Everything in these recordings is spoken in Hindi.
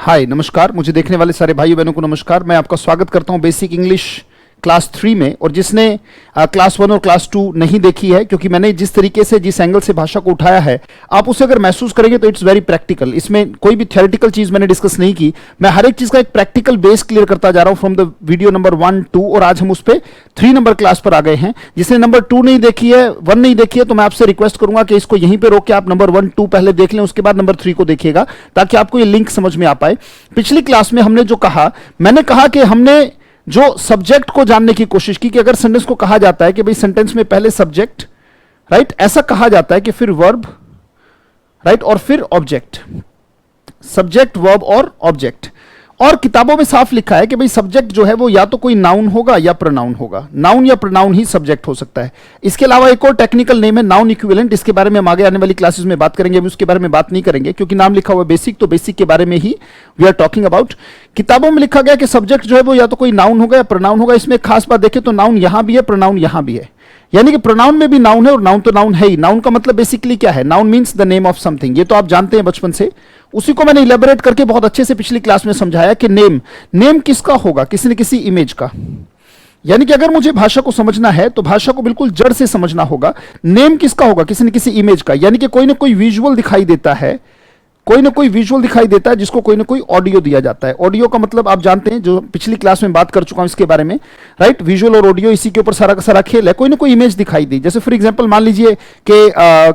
हाय नमस्कार, मुझे देखने वाले सारे भाई बहनों को नमस्कार। मैं आपका स्वागत करता हूं बेसिक इंग्लिश क्लास 3 में। और जिसने क्लास 1 और क्लास 2 नहीं देखी है, क्योंकि मैंने जिस तरीके से जिस एंगल से भाषा को उठाया है, आप उसे अगर महसूस करेंगे तो इट्स वेरी प्रैक्टिकल। इसमें कोई भी थ्योरेटिकल चीज मैंने डिस्कस नहीं की। मैं हर एक चीज का एक प्रैक्टिकल बेस क्लियर करता जा रहा हूं फ्रॉम द वीडियो नंबर 1, 2 और आज हम उस पर 3 नंबर क्लास पर आ गए हैं। जिसने नंबर 2 नहीं देखी है, 1 नहीं देखी है, तो मैं आपसे रिक्वेस्ट करूंगा कि इसको यहीं पर रोक के आप नंबर 1, 2 पहले देख लें, उसके बाद नंबर 3 को देखिएगा, ताकि आपको ये लिंक समझ में आ पाए। पिछली क्लास में हमने जो कहा, मैंने कहा कि हमने जो सब्जेक्ट को जानने की कोशिश की कि अगर सेंटेंस को कहा जाता है कि भाई सेंटेंस में पहले सब्जेक्ट, राइट, ऐसा कहा जाता है कि फिर वर्ब, राइट, और फिर ऑब्जेक्ट। सब्जेक्ट, वर्ब और ऑब्जेक्ट। और किताबों में साफ लिखा है कि भाई सब्जेक्ट जो है वो या तो कोई नाउन होगा या प्रोनाउन होगा। नाउन या प्रोनाउन ही सब्जेक्ट हो सकता है। इसके अलावा एक और टेक्निकल नेम है नाउन इक्विवेलेंट। इसके बारे में हम आगे आने वाली क्लासेस में बात करेंगे, अभी उसके बारे में बात नहीं करेंगे क्योंकि नाम लिखा हुआ है बेसिक, तो बेसिक के बारे में ही वी आर टॉकिंग अबाउट। किताबों में लिखा गया कि सब्जेक्ट जो है वो या तो कोई नाउन होगा या प्रोनाउन होगा। इसमें खास बात देखें तो नाउन यहां भी है, प्रोनाउन यहां भी है, यानी कि प्रोनाउन में भी नाउन है और नाउन तो नाउन है ही। नाउन का मतलब बेसिकली क्या है? Noun means the name of something. ये तो आप जानते हैं बचपन से। उसी को मैंने इलेबोरेट करके बहुत अच्छे से पिछली क्लास में समझाया कि नेम किसका होगा? किसी न किसी इमेज का। यानी कि अगर मुझे भाषा को समझना है तो भाषा को बिल्कुल जड़ से समझना होगा। नेम किसका होगा? किसी न किसी इमेज का। यानी कि कोई ना कोई विजुअल दिखाई देता है, कोई ना कोई विजुअल दिखाई देता है जिसको कोई ना कोई ऑडियो दिया जाता है। ऑडियो का मतलब आप जानते हैं, जो पिछली क्लास में बात कर चुका हूं इसके बारे में, राइट। विजुअल और ऑडियो इसी के ऊपर सारा का सारा खेल है। कोई ना कोई इमेज दिखाई दी, जैसे फॉर एग्जांपल मान लीजिए कि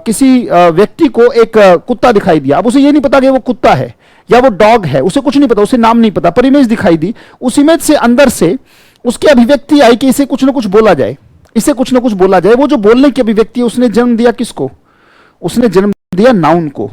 किसी व्यक्ति को एक कुत्ता दिखाई दिया। अब उसे ये नहीं पता कि वो कुत्ता है या वो डॉग है, उसे कुछ नहीं पता, उसे नाम नहीं पता, पर इमेज दिखाई दी। उस इमेज से अंदर से उसकी अभिव्यक्ति आई कि इसे कुछ ना कुछ बोला जाए, इसे कुछ ना कुछ बोला जाए। वो जो बोलने की अभिव्यक्ति है, उसने जन्म दिया किसको? उसने जन्म दिया नाउन को,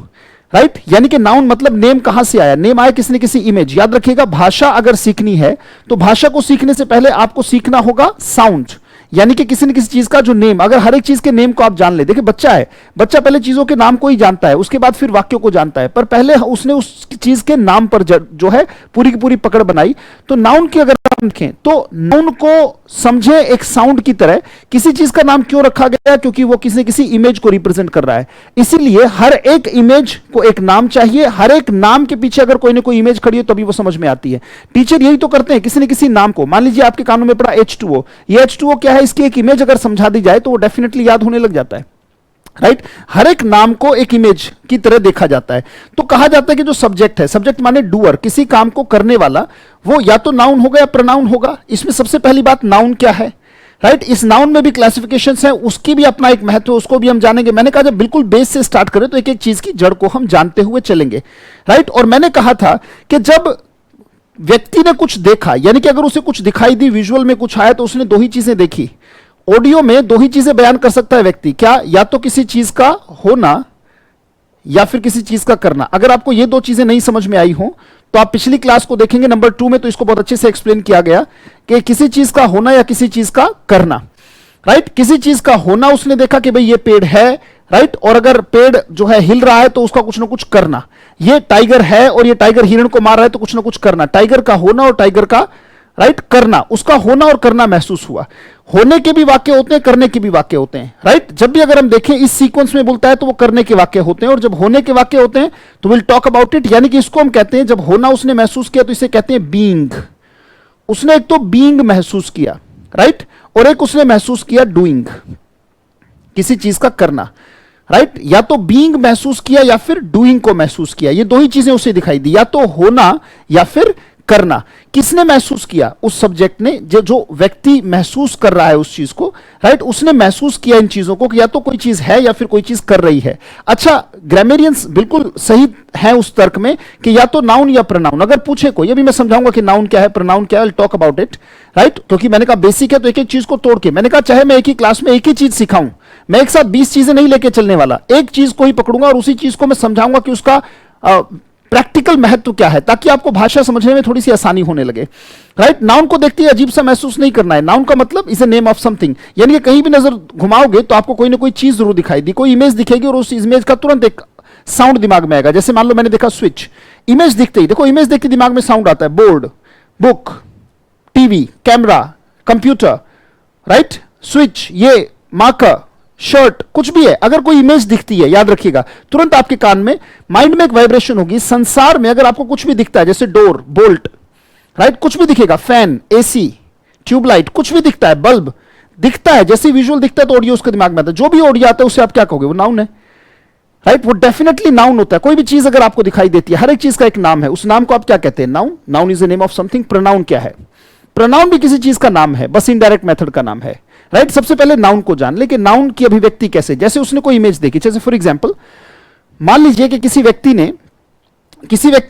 राइट। यानी कि नाउन मतलब नेम कहां से आया? नेम आया किसी न किसी इमेज। याद रखिएगा, भाषा अगर सीखनी है तो भाषा को सीखने से पहले आपको सीखना होगा साउंड, यानी कि किसी न किसी चीज का जो नेम। अगर हर एक चीज के नेम को आप जान ले, देखिए बच्चा है, बच्चा पहले चीजों के नाम को ही जानता है, उसके बाद फिर वाक्यों को जानता है, पर पहले उसने उस चीज के नाम पर जो है पूरी की पूरी पकड़ बनाई। तो नाउन की अगर हम देखें तो नाउन को समझे एक साउंड की तरह। किसी चीज का नाम क्यों रखा गया? क्योंकि वो किसी न किसी इमेज को रिप्रेजेंट कर रहा है। इसीलिए हर एक इमेज को एक नाम चाहिए। हर एक नाम के पीछे अगर कोई ना कोई इमेज खड़ी हो तभी वो समझ में आती है। टीचर यही तो करते हैं, किसी न किसी नाम को। मान लीजिए आपके कानों में पड़ा H2O। ये H2O क्या है? इसकी एक इमेज अगर समझा दी जाए तो वो डेफिनेटली याद होने लग जाता है, राइट। हर एक नाम को एक इमेज की तरह देखा जाता है। तो कहा जाता है कि जो सब्जेक्ट है, सब्जेक्ट माने डूअर, किसी काम को करने वाला, वो या तो नाउन होगा या प्रोनाउन होगा। इसमें सबसे पहली बात नाउन क्या है, राइट। इस नाउन में भी क्लासिफिकेशंस हैं, उसकी भी अपना एक महत्व है, उसको भी हम जानेंगे। मैंने कहा जब बिल्कुल बेस से स्टार्ट करें तो एक एक चीज की जड़ को हम जानते हुए चलेंगे, राइट। और मैंने कहा था कि जब व्यक्ति ने कुछ देखा, यानी कि अगर उसे कुछ दिखाई दी, विजुअल में कुछ आया, तो उसने दो ही चीजें देखी। ऑडियो में दो ही चीजें बयान कर सकता है व्यक्ति, क्या? या तो किसी चीज का होना या फिर किसी चीज का करना। अगर आपको ये दो चीजें नहीं समझ में आई हो तो आप पिछली क्लास को देखेंगे नंबर 2 में, तो इसको बहुत अच्छे से एक्सप्लेन किया गया कि किसी चीज का होना या किसी चीज का करना, राइट। किसी चीज का होना उसने देखा कि भाई ये पेड़ है, राइट, और अगर पेड़ जो है हिल रहा है तो उसका कुछ ना कुछ करना। ये टाइगर है और ये टाइगर हिरण को मार रहा है तो कुछ ना कुछ करना। टाइगर का होना और टाइगर का, राइट, करना, उसका होना और करना महसूस हुआ। होने के भी वाक्य होते हैं, करने के भी वाक्य होते हैं, राइट। जब भी अगर हम देखें इस सीक्वेंस में बोलता है तो वो करने के वाक्य होते हैं, और जब होने के वाक्य होते हैं तो विल टॉक अबाउट इट। यानी कि इसको हम कहते हैं, जब होना उसने महसूस किया तो इसे कहते हैं बीइंग। उसने एक तो बीइंग महसूस किया, राइट, और एक उसने महसूस किया डूइंग, किसी चीज का करना, राइट। या तो बीइंग महसूस किया या फिर डूइंग को महसूस किया। ये दो ही चीजें उसे दिखाई दी, या तो होना या फिर करना। किसने महसूस किया? उस सब्जेक्ट ने, जो व्यक्ति महसूस कर रहा है उस चीज को, राइट, उसने महसूस किया इन चीजों को कि या तो कोई चीज है या फिर कोई चीज कर रही है। अच्छा, ग्रामेरियंस बिल्कुल सही है उस तर्क में कि या तो नाउन या प्रोनाउन। अगर पूछे कोई, अभी मैं समझाऊंगा कि नाउन क्या है, प्रोनाउन क्या है, टॉक अबाउट इट, राइट। क्योंकि मैंने कहा बेसिक है तो एक एक चीज को तोड़ के, मैंने कहा चाहे मैं एक ही क्लास में एक ही चीज सिखाऊं, मैं एक साथ 20 चीजें नहीं लेके चलने वाला। एक चीज को ही पकड़ूंगा और उसी चीज को मैं समझाऊंगा कि उसका प्रैक्टिकल महत्व क्या है, ताकि आपको भाषा समझने में थोड़ी सी आसानी होने लगे, राइट। नाउन को देखते ही अजीब सा महसूस नहीं करना है। नाउन का मतलब is a name of something, यानी कि कहीं भी नजर घुमाओगे तो आपको कोई ना कोई चीज जरूर दिखाई दी, कोई इमेज दिखेगी और उस इमेज का तुरंत एक साउंड दिमाग में आएगा। जैसे मान लो मैंने देखा स्विच, इमेज दिखते ही, देखो इमेज देखते दिमाग में साउंड आता है। Board, book, TV, camera, computer, right, switch, ये मार्कर, शर्ट, कुछ भी है, अगर कोई इमेज दिखती है, याद रखिएगा, तुरंत आपके कान में, माइंड में एक वाइब्रेशन होगी। संसार में अगर आपको कुछ भी दिखता है, जैसे डोर, बोल्ट, राइट, कुछ भी दिखेगा, फैन, एसी, ट्यूबलाइट, कुछ भी दिखता है, बल्ब दिखता है, जैसे विजुअल दिखता है तो ऑडियो उसके दिमाग में आता है। जो भी ऑडियो आता है उसे आप क्या कहोगे? वो नाउन है, राइट, वो डेफिनेटली नाउन होता है। कोई भी चीज अगर आपको दिखाई देती है, हर एक चीज का एक नाम है, उस नाम को आप क्या कहते हैं? Noun. Noun is the name of something. Pronoun क्या है? प्रोनाउन भी किसी चीज का नाम है, बस इनडायरेक्ट मेथड का नाम है, राइट। सबसे पहले नाउन को जान, लेकिन नाउन की अभिव्यक्ति कैसे? जैसे उसने कोई इमेज देखी, जैसे फॉर एग्जांपल मान लीजिए कि किसी व्यक्ति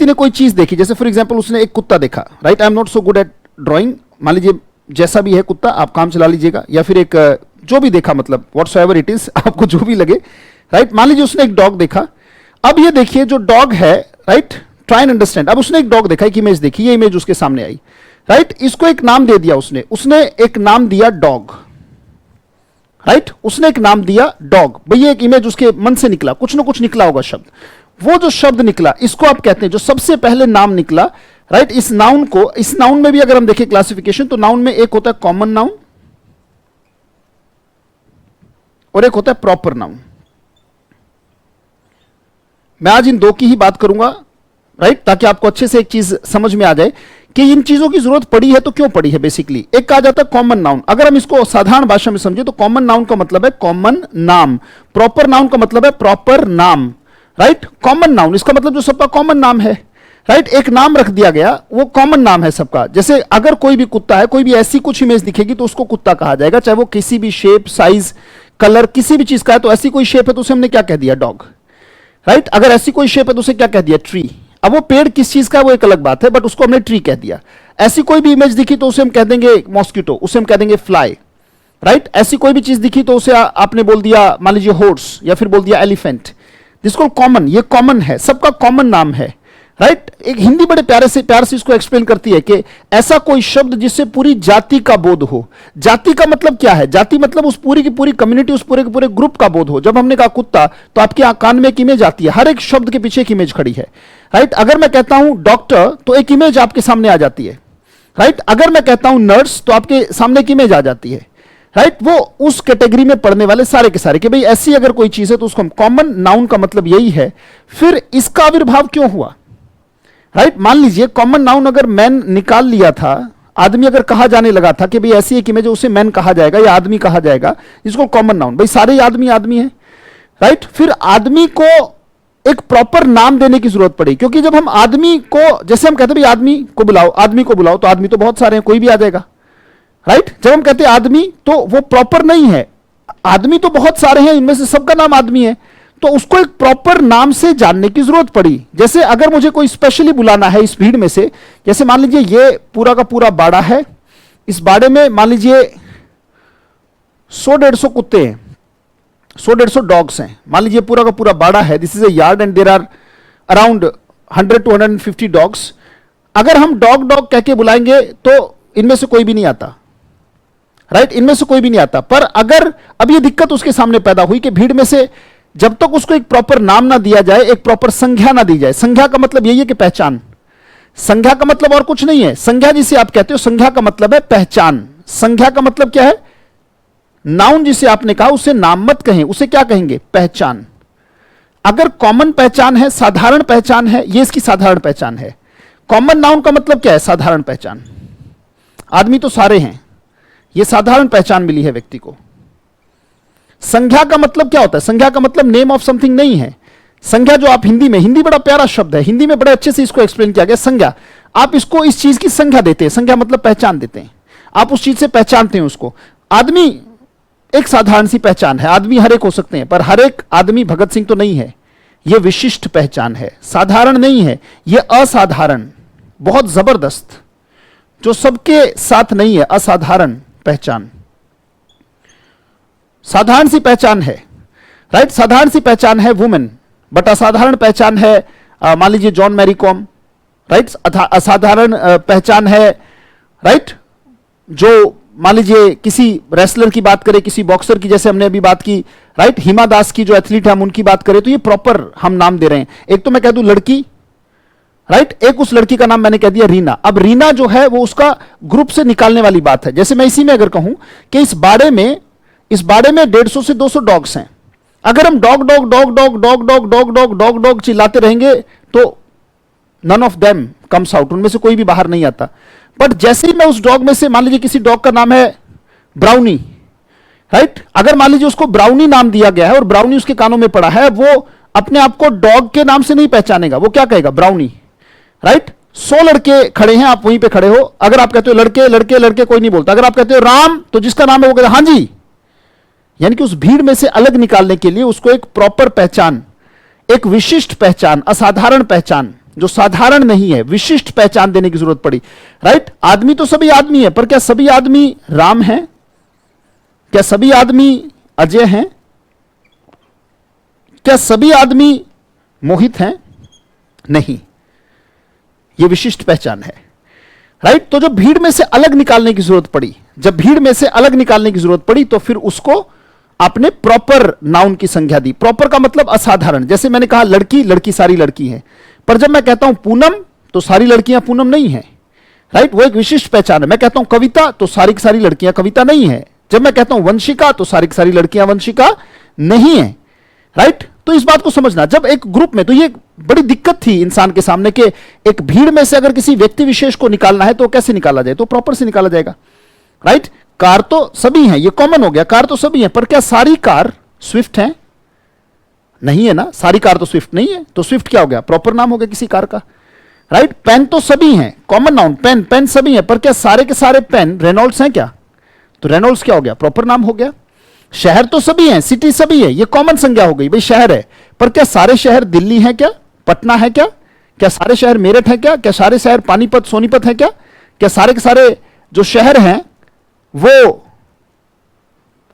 ने कोई चीज देखी, जैसे फॉर एग्जांपल उसने एक कुत्ता देखा, right. I am not so good at drawing, मान लीजिए जैसा भी है कुत्ता, आप काम चला लीजिएगा, या फिर एक जो भी देखा, मतलब व्हाटसोएवर इट इज, आपको जो भी लगे, राइट। मान लीजिए उसने एक डॉग देखा। अब ये देखिए जो डॉग है, राइट, ट्राई एंड अंडरस्टैंड। अब उसने एक डॉग देखा, एक इमेज देखी, ये इमेज उसके सामने आई, राइट। इसको एक नाम दे दिया उसने एक नाम दिया डॉग, राइट। उसने एक नाम दिया डॉग। भैया एक इमेज उसके मन से निकला, कुछ ना कुछ निकला होगा शब्द। वो जो शब्द निकला, इसको आप कहते हैं, जो सबसे पहले नाम निकला, राइट। इस नाउन में भी अगर हम देखें क्लासिफिकेशन, तो नाउन में एक होता है कॉमन नाउन और एक होता है प्रॉपर नाउन। मैं आज इन दो की ही बात करूंगा, राइट, ताकि आपको अच्छे से एक चीज समझ में आ जाए कि इन चीजों की जरूरत पड़ी है तो क्यों पड़ी है। बेसिकली एक कहा जाता है कॉमन नाउन। अगर हम इसको साधारण भाषा में समझे तो कॉमन नाउन का मतलब है कॉमन नाम, प्रॉपर नाउन का मतलब है प्रॉपर नाम, राइट। कॉमन नाउन इसका मतलब जो सबका कॉमन नाम है, राइट। एक नाम रख दिया गया, वो कॉमन नाम है सबका। जैसे अगर कोई भी कुत्ता है, कोई भी ऐसी कुछ इमेज दिखेगी तो उसको कुत्ता कहा जाएगा, चाहे वो किसी भी शेप, साइज, कलर, किसी भी चीज का है। तो ऐसी कोई शेप है तो उसे हमने क्या कह दिया? Dog, right. अगर ऐसी कोई शेप है तो उसे क्या कह दिया? ट्री। अब वो पेड़ किस चीज का है वो एक अलग बात है, बट उसको हमने ट्री कह दिया। ऐसी कोई भी इमेज दिखी तो उसे हम कह देंगे मॉस्किटो, उसे हम कह देंगे फ्लाई, राइट। ऐसी कोई भी चीज दिखी तो उसे आपने बोल दिया, मान लीजिए हॉर्स, या फिर बोल दिया एलिफेंट। जिसको कॉमन, ये कॉमन है, सबका कॉमन नाम है, राइट। एक हिंदी बड़े प्यार से इसको एक्सप्लेन करती है कि ऐसा कोई शब्द जिससे पूरी जाति का बोध हो। जाति का मतलब क्या है? जाति मतलब उस पूरी की पूरी कम्युनिटी, उस पूरे के पूरे ग्रुप का बोध हो। जब हमने कहा कुत्ता, तो आपके कान में एक इमेज आती है, हर एक शब्द के पीछे एक इमेज खड़ी है, राइट। अगर मैं कहता हूं डॉक्टर तो एक इमेज आपके सामने आ जाती है, राइट। अगर मैं कहता हूं नर्स तो आपके सामने एक इमेज आ जाती है, राइट। वो उस कैटेगरी में पढ़ने वाले सारे के सारे, कि भाई ऐसी अगर कोई चीज है तो उसको हम कॉमन नाउन का मतलब यही है। फिर इसका आविर्भाव क्यों हुआ, राइट। मान लीजिए कॉमन नाउन अगर मैन निकाल लिया था, आदमी अगर कहा जाने लगा था कि भाई ऐसी एक इमेज है, उसे मैन कहा जाएगा या आदमी कहा जाएगा, इसको कॉमन नाउन। भाई सारे ही आदमी है, राइट। फिर आदमी को एक प्रॉपर नाम देने की जरूरत पड़ी, क्योंकि जब हम आदमी को, जैसे हम कहते हैं भाई आदमी को बुलाओ, तो आदमी तो बहुत सारे हैं, कोई भी आ जाएगा, राइट। जब हम कहते हैं आदमी तो वो प्रॉपर नहीं है, आदमी तो बहुत सारे हैं, इनमें से सबका नाम आदमी है, तो उसको एक प्रॉपर नाम से जानने की जरूरत पड़ी। जैसे अगर मुझे कोई स्पेशली बुलाना है इस भीड़ में से, जैसे मान लीजिए ये पूरा का पूरा बाड़ा है, इस बाड़े में मान लीजिए 100-150 कुत्ते हैं, 100-150 डॉग्स हैं, मान लीजिए पूरा का पूरा बाड़ा है, this is a yard and there are around 100-150 dogs. अगर हम डॉग कह के बुलाएंगे तो इनमें से कोई भी नहीं आता, राइट, इनमें से कोई भी नहीं आता। पर अगर अब ये दिक्कत उसके सामने पैदा हुई कि भीड़ में से जब तक उसको एक प्रॉपर नाम ना दिया जाए, एक प्रॉपर संज्ञा ना दी जाए, संज्ञा का मतलब यही है कि पहचान, संज्ञा का मतलब और कुछ नहीं है। संज्ञा जिसे आप कहते हो, संज्ञा का मतलब है पहचान। संज्ञा का मतलब क्या है? नाउन जिसे आपने कहा उसे नाम मत कहें, उसे क्या कहेंगे? पहचान। अगर कॉमन पहचान है, साधारण पहचान है, ये इसकी साधारण पहचान है। कॉमन नाउन का मतलब क्या है? साधारण पहचान। आदमी तो सारे हैं, ये साधारण पहचान मिली है व्यक्ति को। संज्ञा का मतलब क्या होता है? संज्ञा का मतलब नेम ऑफ समथिंग नहीं है। संज्ञा जो आप हिंदी बड़ा प्यारा शब्द है, हिंदी में बड़े अच्छे से इसको एक्सप्लेन किया गया। संज्ञा, आप इसको इस चीज की संज्ञा देते हैं, संज्ञा मतलब पहचान देते हैं, आप उस चीज से पहचानते हैं उसको। आदमी एक साधारण सी पहचान है, आदमी हर एक हो सकते हैं, पर हर एक आदमी भगत सिंह तो नहीं है, यह विशिष्ट पहचान है, साधारण नहीं है, यह असाधारण, बहुत जबरदस्त, जो सबके साथ नहीं है, असाधारण पहचान। साधारण सी पहचान है, राइट, साधारण सी पहचान है वुमेन, बट असाधारण पहचान है मान लीजिए जॉन मैरी कॉम, राइट। असाधारण पहचान है, राइट, जो मान लीजिए किसी रेसलर की बात करें, किसी बॉक्सर की, जैसे हमने अभी बात की, राइट, हिमा दास की जो एथलीट है हम उनकी बात करें, तो ये प्रॉपर हम नाम दे रहे हैं। एक तो मैं कह दूं लड़की, राइट, एक उस लड़की का नाम मैंने कह दिया रीना। अब रीना जो है वो उसका ग्रुप से निकालने वाली बात है। जैसे मैं इसी में अगर कहूं कि इस बाड़े में इस बाड़े में 150 से 200 डॉग्स हैं। अगर हम dog dog dog dog dog dog dog dog dog dog चिल्लाते रहेंगे तो none of them comes out, उनमें से कोई भी बाहर नहीं आता। बट जैसे ही मैं उस डॉग में से, मान लीजिए किसी डॉग का नाम है ब्राउनी, राइट, अगर मान लीजिए उसको ब्राउनी नाम दिया गया है और ब्राउनी उसके कानों में पड़ा है, वो अपने आप को डॉग के नाम से नहीं पहचानेगा, वो क्या कहेगा, ब्राउनी, राइट। 100 लड़के खड़े हैं, आप वहीं पे खड़े हो, अगर आप कहते हो लड़के लड़के लड़के, कोई नहीं बोलता। अगर आप कहते हो राम, तो जिसका नाम है वो कहता हाँ जी। यानी कि उस भीड़ में से अलग निकालने के लिए उसको एक प्रॉपर पहचान, एक विशिष्ट पहचान, असाधारण पहचान, जो साधारण नहीं है, विशिष्ट पहचान देने की जरूरत पड़ी, राइट। आदमी तो सभी आदमी है, पर क्या सभी आदमी राम हैं? क्या सभी आदमी अजय हैं? क्या सभी आदमी मोहित हैं? नहीं, यह विशिष्ट पहचान है, राइट। तो जब भीड़ में से अलग निकालने की जरूरत पड़ी, जब भीड़ में से अलग निकालने की जरूरत पड़ी, तो फिर उसको आपने प्रॉपर नाउन की संज्ञा दी। प्रॉपर का मतलब असाधारण। जैसे मैंने कहा लड़की, लड़की सारी लड़की है, पर जब मैं कहता हूं पूनम, तो सारी लड़कियां पूनम नहीं है, राइट, वो एक विशिष्ट पहचान है। मैं कहता हूं कविता, तो सारी की सारी लड़कियां कविता नहीं है। जब मैं कहता हूं वंशिका, तो सारी की सारी लड़कियां वंशिका नहीं है, राइट। तो इस बात को समझना, जब एक ग्रुप में, तो ये बड़ी दिक्कत थी इंसान के सामने कि एक भीड़ में से अगर किसी व्यक्ति विशेष को निकालना है तो कैसे निकाला जाए, तो प्रॉपर से निकाला जाएगा, राइट। कार तो सभी हैं, ये कॉमन हो गया, कार तो सभी हैं, पर क्या सारी कार स्विफ्ट हैं? नहीं है ना, सारी कार तो स्विफ्ट नहीं है, तो स्विफ्ट क्या हो गया, प्रॉपर नाम हो गया किसी कार का, राइट। पेन तो सभी हैं, कॉमन नाउन, पेन, पेन सभी हैं, पर क्या सारे के सारे पेन रेनॉल्ड्स हैं क्या? तो रेनॉल्ड्स क्या हो गया, प्रॉपर नाम हो गया। शहर तो सभी हैं, सिटी सभी है, ये कॉमन संज्ञा हो गई, भाई शहर है, पर क्या सारे शहर दिल्ली है क्या, पटना है क्या? क्या सारे शहर मेरठ है क्या? क्या सारे शहर पानीपत सोनीपत है क्या? क्या सारे के सारे जो शहर हैं वो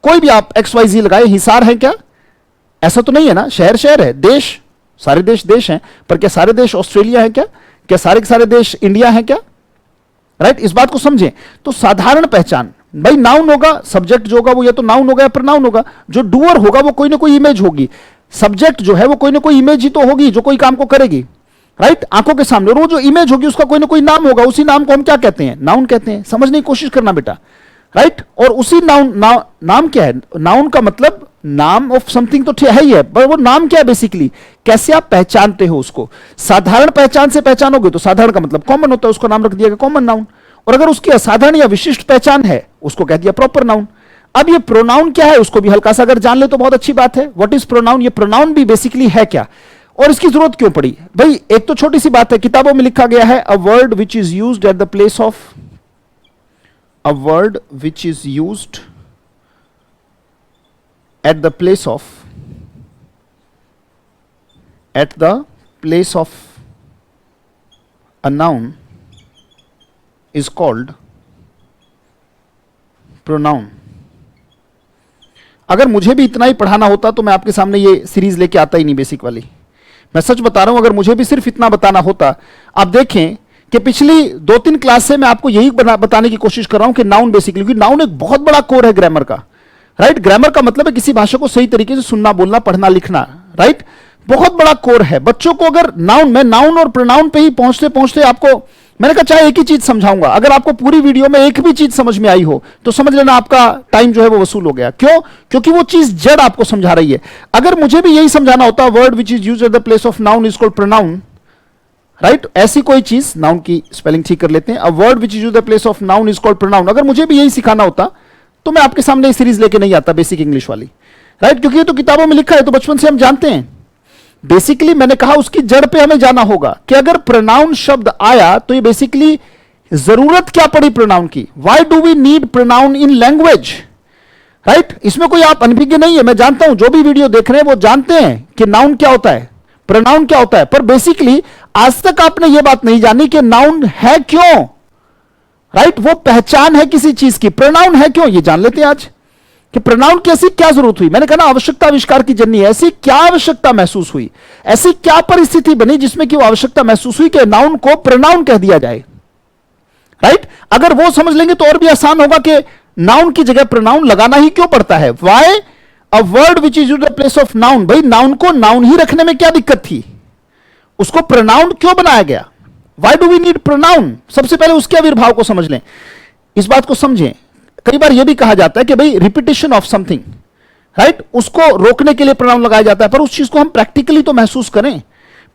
कोई भी आप XYZ लगाए, हिसार है क्या? ऐसा तो नहीं है ना, शहर शहर है, देश सारे देश देश हैं, पर क्या सारे देश ऑस्ट्रेलिया है क्या? क्या सारे के सारे देश इंडिया है क्या? राइट, इस बात को समझें। तो साधारण पहचान, भाई नाउन होगा, सब्जेक्ट जो होगा वो या तो नाउन होगा या प्रोनाउन होगा, जो डूअर होगा वो कोई ना कोई इमेज होगी, सब्जेक्ट जो है वो कोई ना कोई इमेज ही तो होगी जो कोई काम को करेगी, राइट, आंखों के सामने, और वो जो इमेज होगी उसका कोई ना कोई नाम होगा, उसी नाम को हम क्या कहते हैं, नाउन कहते हैं। समझने की कोशिश करना बेटा, राइट। और उसी नाउन नाम क्या है, नाउन का मतलब नाम ऑफ समथिंग तो है ही है, पर वो नाम क्या है बेसिकली, कैसे आप पहचानते हो उसको। साधारण पहचान से पहचानोगे तो साधारण का मतलब कॉमन होता है, उसको नाम रख दिया गया कॉमन नाउन, और अगर उसकी असाधारण या विशिष्ट पहचान है उसको कह दिया प्रॉपर नाउन। अब ये प्रोनाउन क्या है उसको भी हल्का सा अगर जान ले तो बहुत अच्छी बात है। व्हाट इज प्रोनाउन, ये प्रोनाउन भी बेसिकली है क्या, और इसकी जरूरत क्यों पड़ी? भाई एक तो छोटी सी बात है, किताबों में लिखा गया है अ word which is used at the place of, a word which is used at the place of a noun is called pronoun। अगर मुझे भी इतना ही पढ़ाना होता तो मैं आपके सामने ये सीरीज लेके आता ही नहीं, बेसिक वाली। मैं सच बता रहा हूं, अगर मुझे भी सिर्फ इतना बताना होता। आप देखें कि पिछली 2-3 क्लास से मैं आपको यही बताने की कोशिश कर रहा हूं कि नाउन बेसिकली, क्योंकि नाउन एक बहुत बड़ा कोर है ग्रामर का, राइट। ग्रामर का मतलब है किसी भाषा को सही तरीके से सुनना, बोलना, पढ़ना, लिखना, राइट, बहुत बड़ा कोर है। बच्चों को अगर नाउन, मैं नाउन और प्रोनाउन पे ही पहुंचते पहुंचते आपको, मैंने कहा चाहे एक ही चीज समझाऊंगा, अगर आपको पूरी वीडियो में एक भी चीज समझ में आई हो तो समझ लेना आपका टाइम जो है वो वसूल हो गया। क्यों? क्योंकि वो चीज जड़ आपको समझा रही है। अगर मुझे भी यही समझाना होता, word which is used at the place of noun is called pronoun, right, ऐसी कोई चीज, नाउन की स्पेलिंग ठीक कर लेते हैं, अ word which is used the place of noun is called pronoun. अगर मुझे भी यही सिखाना होता तो मैं आपके सामने ये सीरीज लेके नहीं आता, बेसिक इंग्लिश वाली, राइट, क्योंकि ये तो किताबों में लिखा है, तो बचपन से हम जानते हैं। बेसिकली मैंने कहा उसकी जड़ पे हमें जाना होगा कि अगर प्रोनाउन शब्द आया तो ये बेसिकली जरूरत क्या पड़ी प्रोनाउन की, why do we need pronoun in language, right. इसमें कोई आप अनभिज्ञ नहीं है, मैं जानता हूं जो भी वीडियो देख रहे हैं वो जानते हैं कि नाउन क्या होता है, प्रोनाउन क्या होता है, पर बेसिकली आज तक आपने यह बात नहीं जानी कि नाउन है क्यों, राइट, वो पहचान है किसी चीज की, प्रोनाउन है क्यों, ये जान लेते हैं आज कि प्रोनाउन की ऐसी क्या जरूरत हुई। मैंने कहा ना, आवश्यकता आविष्कार की जननी है, ऐसी क्या आवश्यकता महसूस हुई, ऐसी क्या परिस्थिति बनी जिसमें कि वो आवश्यकता महसूस हुई कि नाउन को प्रोनाउन कह दिया जाए, राइट। अगर वो समझ लेंगे तो और भी आसान होगा कि नाउन की जगह प्रोनाउन लगाना ही क्यों पड़ता है, why a word which is used the place of noun. भाई नाउन को नाउन ही रखने में क्या दिक्कत थी, उसको प्रोनाउन क्यों बनाया गया, why do we need pronoun. सबसे पहले उसके आविर्भाव को समझ लें, इस बात को समझें। कई बार यह भी कहा जाता है कि भाई रिपीटिशन ऑफ समथिंग, राइट, उसको रोकने के लिए प्रोनाउन लगाया जाता है, पर उस चीज को हम प्रैक्टिकली तो महसूस करें,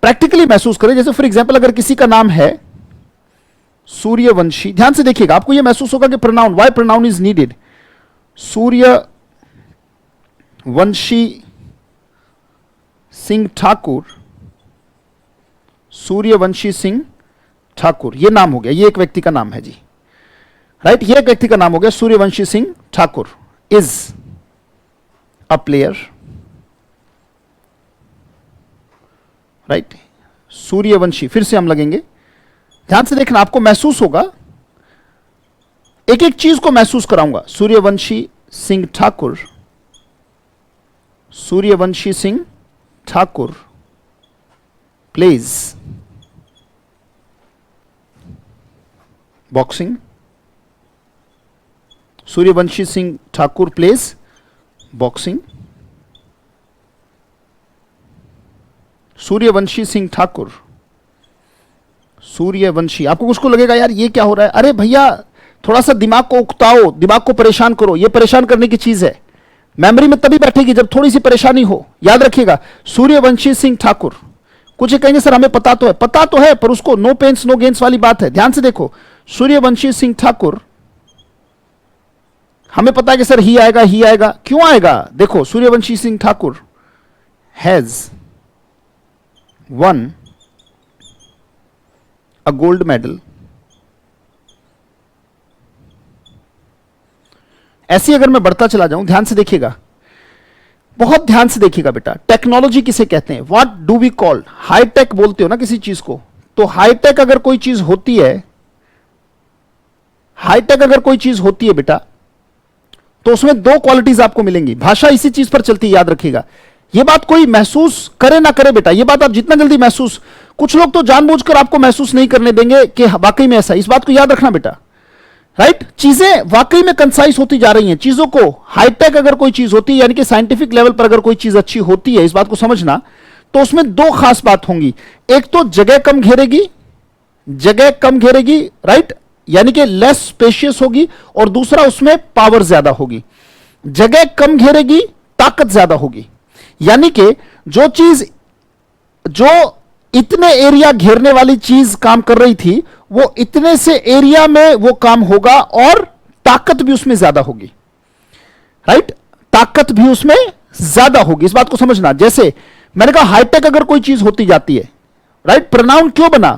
प्रैक्टिकली महसूस करें। जैसे फॉर एग्जांपल अगर किसी का नाम है सूर्यवंशी, ध्यान से देखिएगा, आपको यह महसूस होगा कि pronoun, why pronoun is needed. Suryavanshi Singh Thakur, Suryavanshi Singh Thakur, यह नाम हो गया, यह एक व्यक्ति का नाम है जी, राइट, यह एक व्यक्ति का नाम हो गया Suryavanshi Singh Thakur. Is a player, right, Suryavanshi, फिर से हम लगेंगे, ध्यान से देखना, आपको महसूस होगा, एक एक चीज को महसूस कराऊंगा। Suryavanshi Singh Thakur, Suryavanshi Singh Thakur plays boxing, Suryavanshi Singh Thakur plays boxing, Suryavanshi Singh Thakur, Suryavanshi, आपको कुछ को लगेगा यार ये क्या हो रहा है, अरे भैया थोड़ा सा दिमाग को उकताओ, दिमाग को परेशान करो, ये परेशान करने की चीज है, मेमोरी में तभी बैठेगी जब थोड़ी सी परेशानी हो। याद रखिएगा, सूर्यवंशी सिंह ठाकुर, कुछ कहेंगे सर हमें पता तो है, पर उसको नो पेन्स नो गेन्स वाली बात है। ध्यान से देखो, सूर्यवंशी सिंह ठाकुर, हमें पता है कि सर ही आएगा, क्यों आएगा, देखो Suryavanshi Singh Thakur has one a gold medal, ऐसी अगर मैं बढ़ता चला जाऊं, ध्यान से देखिएगा, बहुत ध्यान से देखिएगा बेटा, टेक्नोलॉजी किसे कहते हैं, what do we call, hi-tech बोलते हो ना किसी चीज को, तो हाईटेक अगर कोई चीज होती है, हाईटेक अगर कोई चीज होती है बेटा, तो उसमें दो क्वालिटीज आपको मिलेंगी। भाषा इसी चीज पर चलती है, याद रखिएगा, यह बात कोई महसूस करे ना करे बेटा, यह बात आप जितना जल्दी महसूस, कुछ लोग तो जानबूझकर आपको महसूस नहीं करने देंगे कि वाकई में ऐसा, इस बात को याद रखना बेटा, राइट, चीजें वाकई में कंसाइज होती जा रही हैं, चीजों को हाईटेक अगर कोई चीज होती है, यानी कि साइंटिफिक लेवल पर अगर कोई चीज अच्छी होती है, इस बात को समझना, तो उसमें दो खास बात होंगी, एक तो जगह कम घेरेगी, जगह कम घेरेगी, राइट, यानी कि लेस स्पेशियस होगी, और दूसरा उसमें पावर ज्यादा होगी। जगह कम घेरेगी, ताकत ज्यादा होगी, यानी कि जो चीज, जो इतने एरिया घेरने वाली चीज काम कर रही थी, वो इतने से एरिया में वो काम होगा, और ताकत भी उसमें ज्यादा होगी, राइट, ताकत भी उसमें ज्यादा होगी, इस बात को समझना। जैसे मैंने कहा हाईटेक अगर कोई चीज होती जाती है, राइट, प्रोनाउन क्यों बना,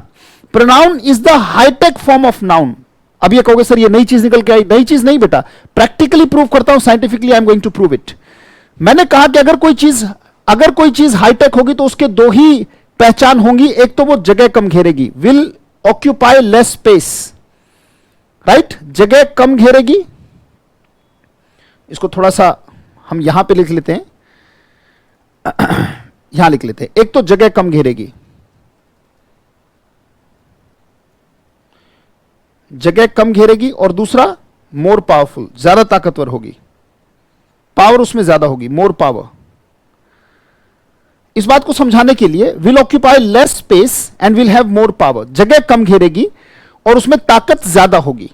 pronoun is the hi-tech form of noun. अब ये कहोगे सर ये नई चीज निकल के आई, नई चीज नहीं बेटा, प्रैक्टिकली प्रूव करता हूं, scientifically I am going to prove it. मैंने कहा कि अगर कोई चीज हाईटेक होगी तो उसके दो ही पहचान होंगी, एक तो वो जगह कम घेरेगी, will occupy less space, right, जगह कम घेरेगी, इसको थोड़ा सा हम यहां पे लिख लेते हैं, यहां लिख लेते हैं, एक तो जगह कम घेरेगी, जगह कम घेरेगी, और दूसरा मोर पावरफुल, ज्यादा ताकतवर होगी, पावर उसमें ज्यादा होगी, मोर पावर। इस बात को समझाने के लिए will occupy less space and will have more power, जगह कम घेरेगी और उसमें ताकत ज्यादा होगी,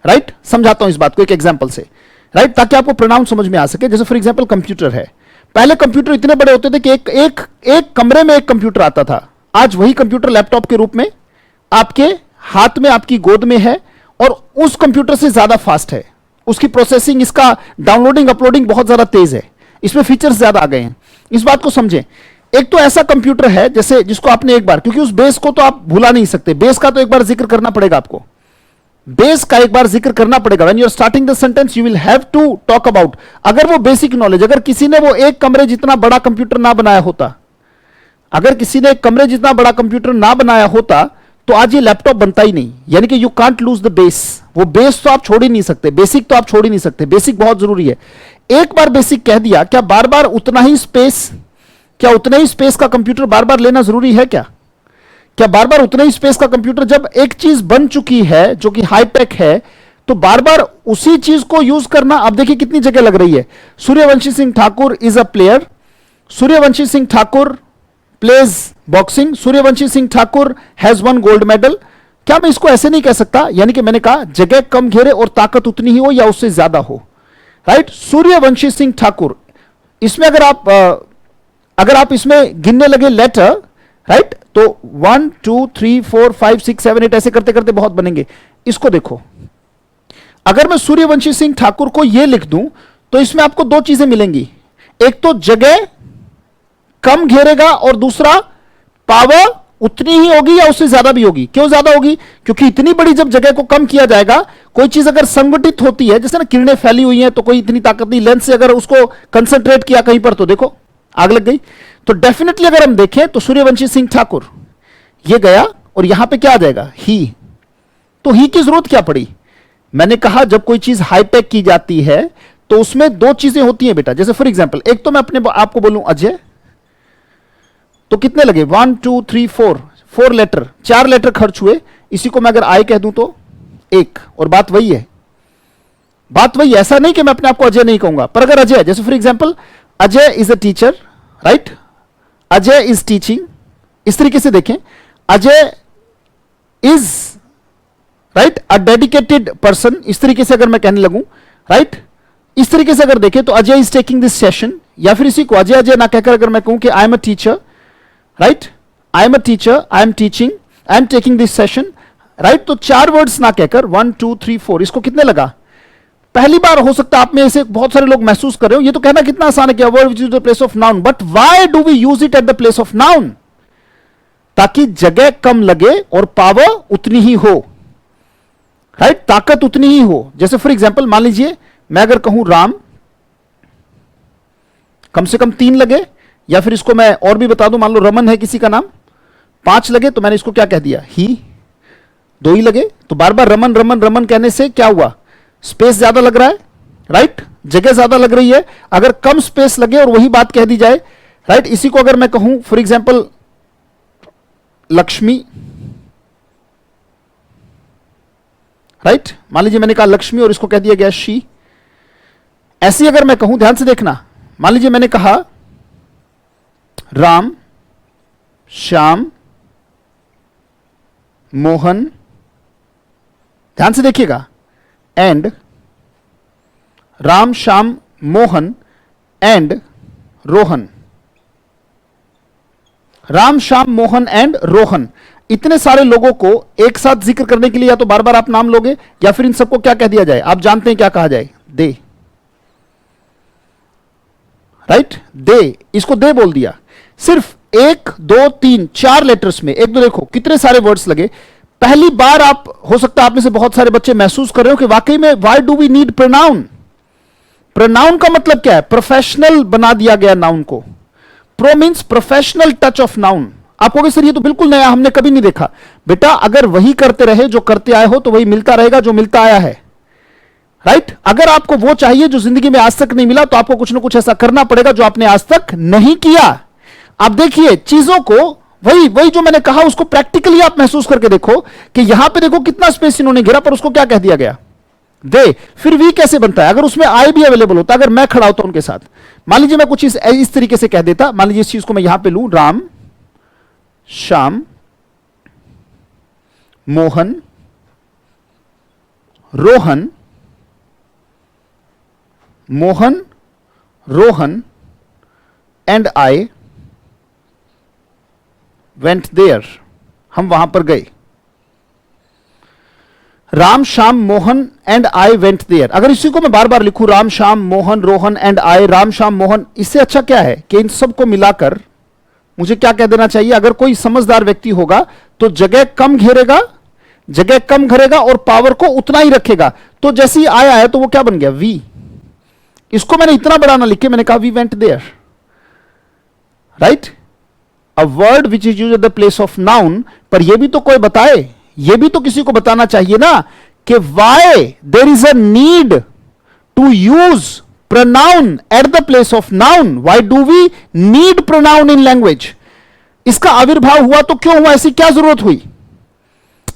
राइट, समझाता हूं इस बात को एक एग्जांपल से, राइट, ताकि आपको प्रोनाउन समझ में आ सके। जैसे फॉर एग्जांपल कंप्यूटर है, पहले कंप्यूटर इतने बड़े होते थे कि एक कमरे में एक कंप्यूटर आता था, आज वही कंप्यूटर लैपटॉप के रूप में आपके हाथ में, आपकी गोद में है, और उस कंप्यूटर से ज्यादा फास्ट है, उसकी प्रोसेसिंग, इसका डाउनलोडिंग अपलोडिंग बहुत ज्यादा तेज है, इसमें फीचर्स ज्यादा आ गए हैं। इस बात को समझें, एक तो ऐसा कंप्यूटर है जैसे जिसको आपने एक बार, क्योंकि उस बेस को तो आप भुला नहीं सकते, बेस का तो एक बार जिक्र करना पड़ेगा आपको, बेस का एक बार जिक्र करना पड़ेगा। When you are starting the sentence you will have to talk about, अगर वो बेसिक नॉलेज, अगर किसी ने वो एक कमरे जितना बड़ा कंप्यूटर ना बनाया होता, अगर किसी ने एक कमरे जितना बड़ा कंप्यूटर ना बनाया होता, तो आज ये लैपटॉप बनता ही नहीं। यानी कि you can't lose the base, वो बेस तो आप छोड़ ही नहीं सकते, बेसिक तो आप छोड़ ही नहीं सकते, बेसिक बहुत जरूरी है। एक बार बेसिक कह दिया, क्या बार बार उतना ही स्पेस, क्या उतना ही स्पेस का कंप्यूटर बार बार लेना जरूरी है क्या बार बार उतना ही स्पेस का कंप्यूटर, जब एक चीज बन चुकी है जो कि हाईटेक है, तो बार बार उसी चीज को यूज करना। अब देखिए कितनी जगह लग रही है। Suryavanshi Singh Thakur is a player, Suryavanshi Singh Thakur plays boxing, Suryavanshi Singh Thakur has won gold medal, क्या मैं इसको ऐसे नहीं कह सकता, यानी कि मैंने कहा जगह कम घेरे और ताकत उतनी ही हो या उससे ज्यादा हो, राइट। सूर्यवंशी सिंह ठाकुर, इसमें अगर आप इसमें गिनने लगे लेटर, राइट, तो 1 2 3 4 5 6 7 8 ऐसे करते करते बहुत बनेंगे। इसको देखो, अगर मैं सूर्यवंशी सिंह ठाकुर को यह लिख दूं तो इसमें आपको दो चीजें मिलेंगी, एक तो जगह कम घेरेगा और दूसरा पावर उतनी ही होगी या उससे ज्यादा भी होगी। क्यों ज्यादा होगी? क्योंकि इतनी बड़ी जब जगह को कम किया जाएगा, कोई चीज अगर संगठित होती है, जैसे ना किरणें फैली हुई हैं तो कोई इतनी ताकत नहीं, लेंस से अगर उसको कंसंट्रेट किया कहीं पर तो देखो आग लग गई। तो डेफिनेटली अगर हम देखें तो सूर्यवंशी सिंह ठाकुर ये गया और यहां पे क्या आ जाएगा? ही। तो ही की जरूरत क्या पड़ी? मैंने कहा जब कोई चीज हाईटेक की जाती है तो उसमें दो चीजें होती हैं बेटा। जैसे फॉर एग्जांपल, एक तो मैं अपने आपको बोलूं अजय, तो कितने लगे? 1 2 3 4 लेटर, 4 लेटर खर्च हुए। इसी को मैं अगर आई कह दूं तो 1, और बात वही है, बात वही। ऐसा नहीं कि मैं अपने आप को अजय नहीं कहूंगा, पर अगर अजय, जैसे for example Ajay is a teacher, right, Ajay is teaching, इस तरीके से देखें, Ajay is, right, a dedicated person, इस तरीके से अगर मैं कहने लगूं, राइट, इस तरीके से अगर देखें तो Ajay is taking this session, या फिर इसी को अजय अजय ना कहकर अगर मैं कहूं कि I am a teacher, right, I am a teacher, I am teaching, I am taking this session, right, तो 4 वर्ड्स ना कहकर 1 2 3 4, इसको कितने लगा? पहली बार हो सकता है आप में से बहुत सारे लोग महसूस कर रहे हो ये तो कहना कितना आसान है कि word which is the place of noun, but why do we use it at the place of noun? ताकि जगह कम लगे और पावर उतनी ही हो, राइट, ताकत उतनी ही हो। जैसे फॉर एग्जांपल मान लीजिए मैं अगर कहूं राम, कम से कम 3 लगे, या फिर इसको मैं और भी बता दूं, मान लो रमन है किसी का नाम, 5 लगे, तो मैंने इसको क्या कह दिया? ही। 2 ही लगे, तो बार बार रमन रमन रमन कहने से क्या हुआ? स्पेस ज्यादा लग रहा है, राइट, जगह ज्यादा लग रही है। अगर कम स्पेस लगे और वही बात कह दी जाए, राइट, इसी को अगर मैं कहूं फॉर एग्जांपल लक्ष्मी, राइट, मान लीजिए मैंने कहा लक्ष्मी और इसको कह दिया गया शी। ऐसी अगर मैं कहूं, ध्यान से देखना, मान लीजिए मैंने कहा राम, श्याम, मोहन, ध्यान से देखिएगा, and Ram, Shyam, Mohan and Rohan, Ram, Shyam, Mohan and Rohan. इतने सारे लोगों को एक साथ जिक्र करने के लिए या तो बार बार आप नाम लोगे या फिर इन सबको क्या कह दिया जाए? आप जानते हैं क्या कहा जाए? दे, राइट, दे, इसको दे बोल दिया। सिर्फ 1 2 3 4 लेटर्स में, एक दो देखो कितने सारे वर्ड्स लगे। पहली बार आप, हो सकता है आप में से बहुत सारे बच्चे महसूस कर रहे हो कि वाकई में why do we need pronoun? Pronoun का मतलब क्या है? प्रोफेशनल बना दिया गया नाउन को। Pro means professional touch of noun. आप कहोगे सर ये तो बिल्कुल नया, हमने कभी नहीं देखा। बेटा अगर वही करते रहे जो करते आए हो तो वही मिलता रहेगा जो मिलता आया है, राइट। अगर आपको वो चाहिए जो जिंदगी में आज तक नहीं मिला तो आपको कुछ ना कुछ ऐसा करना पड़ेगा जो आपने आज तक नहीं किया। आप देखिए चीजों को, वही जो मैंने कहा उसको प्रैक्टिकली आप महसूस करके देखो कि यहां पे देखो कितना स्पेस इन्होंने घेरा, पर उसको क्या कह दिया गया? दे। फिर वी कैसे बनता है? अगर उसमें आई भी अवेलेबल होता, अगर मैं खड़ा होता उनके साथ, मान लीजिए मैं कुछ इस तरीके से कह देता, मान लीजिए इस चीज को मैं यहां पे लूं, Ram, Shyam, Mohan, Rohan, Mohan, Rohan and I went there, हम वहां पर गए। Ram, Shyam, Mohan and I went there. अगर इसी को मैं बार बार लिखूं, राम, श्याम, मोहन, रोहन एंड आई, राम, श्याम, मोहन, इससे अच्छा क्या है कि इन सबको मिलाकर मुझे क्या कह देना चाहिए? अगर कोई समझदार व्यक्ति होगा तो जगह कम घेरेगा और पावर को उतना ही रखेगा। तो जैसे ही आया है तो वो क्या बन गया? वी। इसको मैंने इतना बड़ा ना लिखे, मैंने कहा we went there, right. A word which is used at the place of noun. पर यह भी तो कोई बताए, यह भी तो किसी को बताना चाहिए ना कि why there is a need to use pronoun at the place of noun. Why do we need pronoun in language? इसका आविर्भाव हुआ तो क्यों हुआ? ऐसी क्या जरूरत हुई?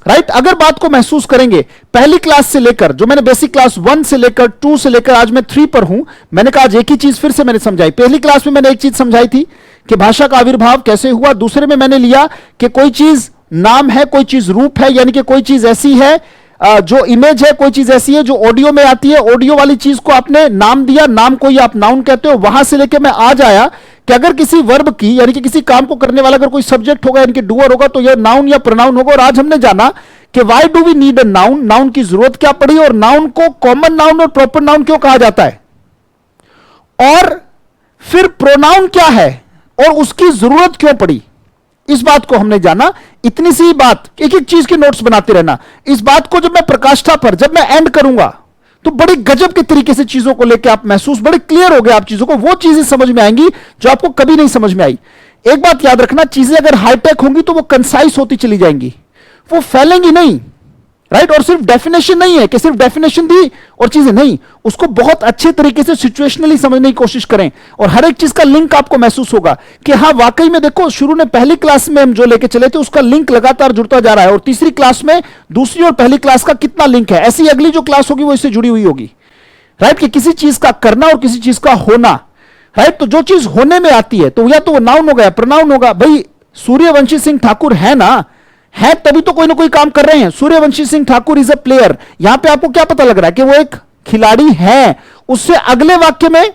राइट अगर बात को महसूस करेंगे, पहली क्लास से लेकर, जो मैंने बेसिक क्लास 1 से लेकर 2 से लेकर आज मैं 3 पर हूं, मैंने कहा आज एक ही चीज फिर से मैंने समझाई। पहली क्लास में मैंने एक चीज समझाई थी कि भाषा का आविर्भाव कैसे हुआ। दूसरे में मैंने लिया कि कोई चीज नाम है, कोई चीज रूप है, यानी कि कोई चीज ऐसी है जो इमेज है, कोई चीज ऐसी है जो ऑडियो में आती है। ऑडियो वाली चीज को आपने नाम दिया, नाम को ही आप नाउन कहते हो। वहां से लेके मैं आज आया कि अगर किसी वर्ब की यानी कि किसी काम को करने वाला अगर कोई सब्जेक्ट होगा यानी कि डूअर होगा तो यह नाउन या प्रोनाउन होगा। और आज हमने जाना कि why do we need a noun, noun की जरूरत क्या पड़ी और नाउन को कॉमन नाउन और प्रॉपर नाउन क्यों कहा जाता है, और फिर प्रोनाउन क्या है और उसकी जरूरत क्यों पड़ी। इस बात को हमने जाना। इतनी सी बात, एक एक चीज के नोट्स बनाते रहना। इस बात को जब मैं प्रकाष्ठा पर जब मैं एंड करूंगा तो बड़ी गजब के तरीके से चीजों को लेकर आप महसूस, बड़े क्लियर हो गए आप चीजों को, वो चीजें समझ में आएंगी जो आपको कभी नहीं समझ में आई। एक बात याद रखना, चीजें अगर हाईटेक होंगी तो वो कंसाइज होती चली जाएंगी, वो फैलेंगी नहीं, राइट। और सिर्फ डेफिनेशन नहीं है कि सिर्फ डेफिनेशन दी और चीजें नहीं, उसको बहुत अच्छे तरीके से सिचुएशनली समझने की कोशिश करें और हर एक चीज का लिंक आपको महसूस होगा कि हाँ वाकई में देखो, शुरू में पहली क्लास में हम जो लेके चले थे उसका लिंक लगातार जुड़ता जा रहा है और तीसरी क्लास में दूसरी और पहली क्लास का कितना लिंक है। ऐसी अगली जो क्लास होगी वो इससे जुड़ी हुई होगी, राइट। कि किसी चीज का करना और किसी चीज का होना, राइट। तो जो चीज होने में आती है तो या तो वो नाउन होगा या प्रोनाउन होगा। भाई सूर्यवंशी सिंह ठाकुर है ना, है तभी तो कोई ना कोई काम कर रहे हैं। Suryavanshi Singh Thakur is a player, यहां पे आपको क्या पता लग रहा है कि वो एक खिलाड़ी है। उससे अगले वाक्य में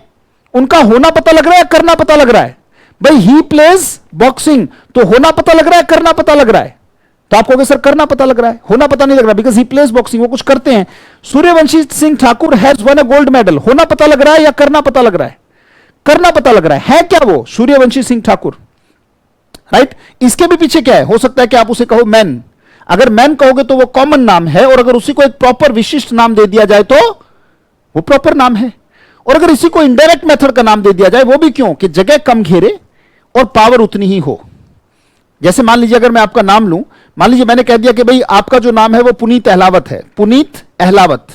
उनका होना पता लग रहा है, करना पता लग रहा है। भाई ही प्लेज बॉक्सिंग, तो होना पता लग रहा है, करना पता लग रहा है। तो आपको सर करना पता लग रहा है, होना पता नहीं लग रहा, बिकॉज ही प्लेज बॉक्सिंग, वो कुछ करते हैं। Suryavanshi Singh Thakur has one a gold medal, होना पता लग रहा है या करना पता लग रहा है, करना पता लग रहा है क्या वो सूर्यवंशी सिंह ठाकुर, राइट। इसके भी पीछे क्या है, हो सकता है कि आप उसे कहो मैन। अगर मैन कहोगे तो वो कॉमन नाम है, और अगर उसी को एक प्रॉपर विशिष्ट नाम दे दिया जाए तो वो प्रॉपर नाम है। और अगर इसी को इनडायरेक्ट मेथड का नाम दे दिया जाए, वो भी क्यों, कि जगह कम घेरे और पावर उतनी ही हो। जैसे मान लीजिए अगर मैं आपका नाम लूं, मान लीजिए मैंने कह दिया कि भाई आपका जो नाम है वो पुनीत अहलावत है, पुनीत अहलावत।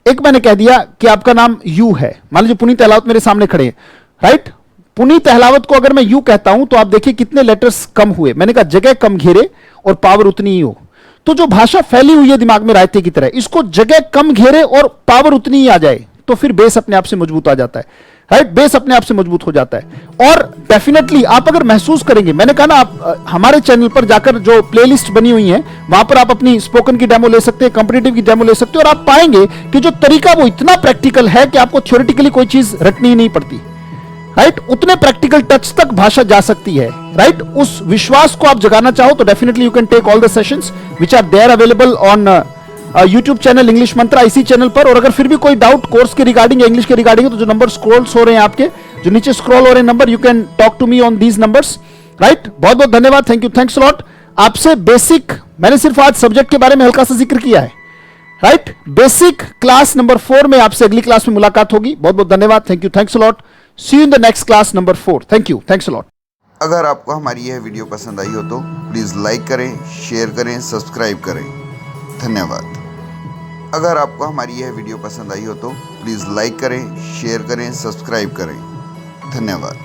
एक मैंने कह दिया कि आपका नाम यू है, मान लीजिए पुनीत अहलावत मेरे सामने खड़े हैं, राइट। पुनीत अहलावत को अगर मैं यू कहता हूं तो आप देखिए कितने लेटर्स कम हुए। मैंने कहा जगह कम घेरे और पावर उतनी ही हो। तो जो भाषा फैली हुई है दिमाग में रायते की तरह, इसको जगह कम घेरे और पावर उतनी ही आ जाए तो फिर बेस अपने आप से मजबूत आ जाता है, राइट। बेस अपने आप से मजबूत हो जाता है। और डेफिनेटली आप अगर महसूस करेंगे, मैंने कहा ना आप हमारे चैनल पर जाकर जो प्लेलिस्ट बनी हुई है वहां पर आप अपनी स्पोकन की डेमो ले सकते हैं, कॉम्पिटिटिव की डेमो ले सकते हैं, और आप पाएंगे कि जो तरीका वो इतना प्रैक्टिकल है कि आपको थ्योरेटिकली कोई चीज रटनी ही नहीं पड़ती, राइट। उतने प्रैक्टिकल टच तक भाषा जा सकती है, राइट। उस विश्वास को आप जगाना चाहो तो definitely you can take all the sessions which are there available on YouTube channel English Mantra, इसी चैनल पर। और अगर फिर भी कोई डाउट कोर्स के रिगार्डिंग या इंग्लिश के रिगार्डिंग है तो जो नंबर स्क्रॉल्स हो रहे हैं आपके, जो नीचे स्क्रॉल हो रहे हैं number, you can talk to me on these numbers, right. बहुत बहुत धन्यवाद, थैंक यू, थैंक्स लॉट। आपसे बेसिक, मैंने सिर्फ आज सब्जेक्ट के बारे में हल्का सा जिक्र किया है, राइट। बेसिक क्लास नंबर 4 में आपसे अगली क्लास में मुलाकात होगी। बहुत बहुत धन्यवाद, thank you, thanks lot. See you in the next class number 4। Thank you, thanks lot. अगर आपको हमारी यह वीडियो पसंद आई हो तो प्लीज़ लाइक करें, शेयर करें, सब्सक्राइब करें। धन्यवाद। अगर आपको हमारी यह वीडियो पसंद आई हो तो प्लीज़ लाइक करें, शेयर करें, सब्सक्राइब करें। धन्यवाद।